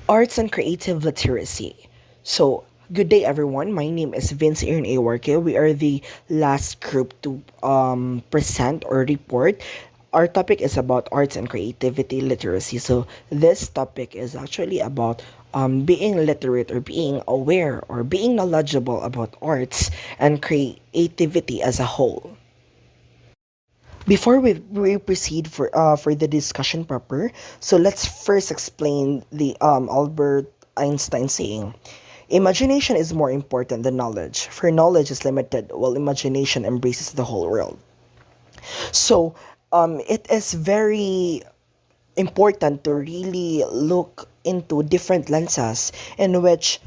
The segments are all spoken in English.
Arts and creative literacy. So, good day everyone. My name is Vince Aaron A. Warque. We are the last group to present or report. Our topic is about arts and creativity literacy. So, this topic is actually about being literate or being aware or being knowledgeable about arts and creativity as a whole. Before we proceed for the discussion proper, so let's first explain the Albert Einstein saying, "Imagination is more important than knowledge, for knowledge is limited, while imagination embraces the whole world." So, it is very important to really look into different lenses in which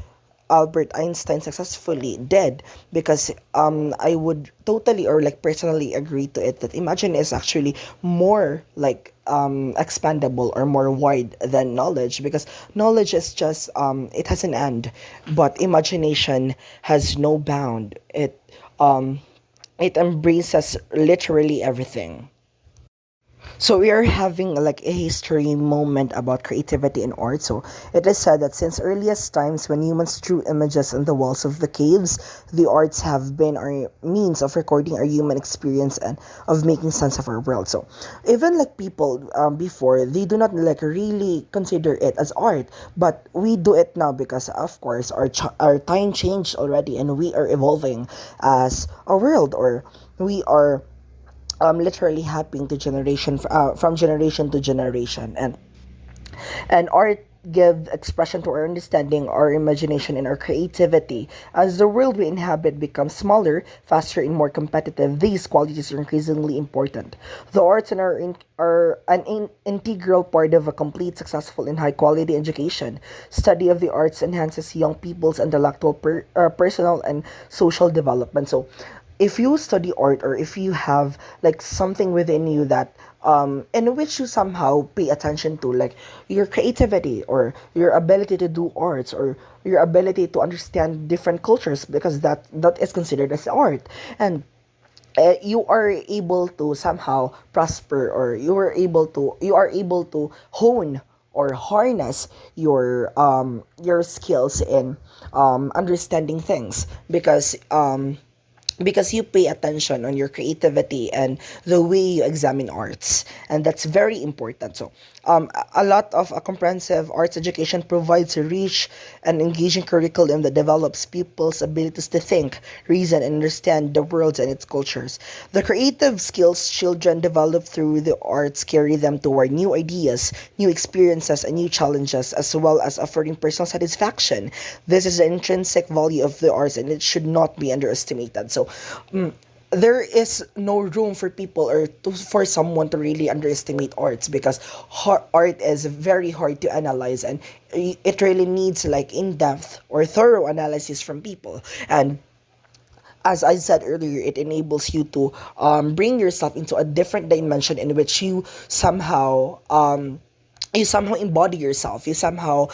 Albert Einstein successfully did, because I would totally or like personally agree to it that imagine is actually more like expandable or more wide than knowledge, because knowledge is just it has an end, but imagination has no bound. It embraces literally everything. So we are having like a history moment about creativity in art. So it is said that since earliest times when humans drew images on the walls of the caves, the arts have been our means of recording our human experience and of making sense of our world. So even like people before, they do not like really consider it as art, but we do it now because of course our time changed already and we are evolving as a world, or we are literally happening to from generation to generation, and art give expression to our understanding, our imagination, and our creativity. As the world we inhabit becomes smaller, faster, and more competitive, these qualities are increasingly important. The arts and are integral part of a complete, successful, and high-quality education. Study of the arts enhances young people's intellectual, personal, and social development. So, if you study art, or if you have like something within you that in which you somehow pay attention to, like your creativity or your ability to do arts, or your ability to understand different cultures, because that is considered as art, and you are able to somehow prosper, or you are able to hone or harness your skills in understanding things, because you pay attention on your creativity and the way you examine arts, and that's very important. So a lot of a comprehensive arts education provides a rich and engaging curriculum that develops people's abilities to think, reason, and understand the world and its cultures. The creative skills children develop through the arts carry them toward new ideas, new experiences, and new challenges, as well as offering personal satisfaction. This is the intrinsic value of the arts, and it should not be underestimated. So, there is no room for people, or for someone to really underestimate arts, because art is very hard to analyze, and it really needs like in-depth or thorough analysis from people. And as I said earlier, it enables you to bring yourself into a different dimension in which you somehow embody yourself. You somehow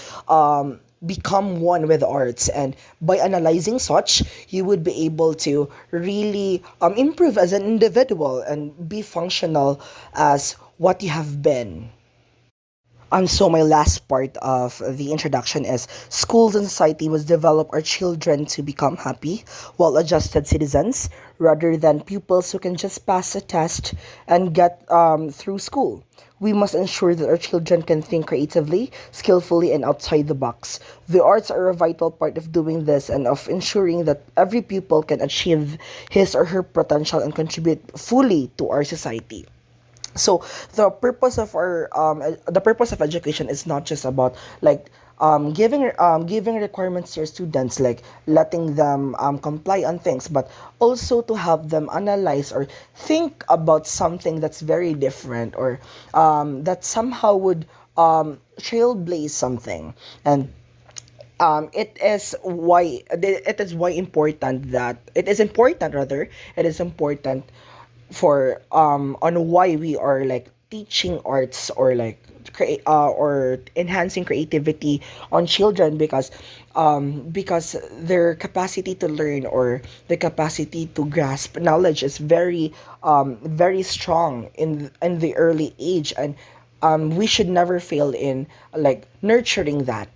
become one with arts, and by analyzing such, you would be able to really improve as an individual and be functional as what you have been. So my last part of the introduction is schools and society must develop our children to become happy, well-adjusted citizens, rather than pupils who can just pass a test and get through school. We must ensure that our children can think creatively, skillfully, and outside the box. The arts are a vital part of doing this and of ensuring that every pupil can achieve his or her potential and contribute fully to our society. So the purpose of education is not just about like giving requirements to your students, like letting them comply on things, but also to help them analyze or think about something that's very different, or that somehow would trailblaze something. And it is important, rather, it is important for on why we are like teaching arts, or like create or enhancing creativity on children, because their capacity to learn, or the capacity to grasp knowledge, is very strong in the early age, and we should never fail in like nurturing that.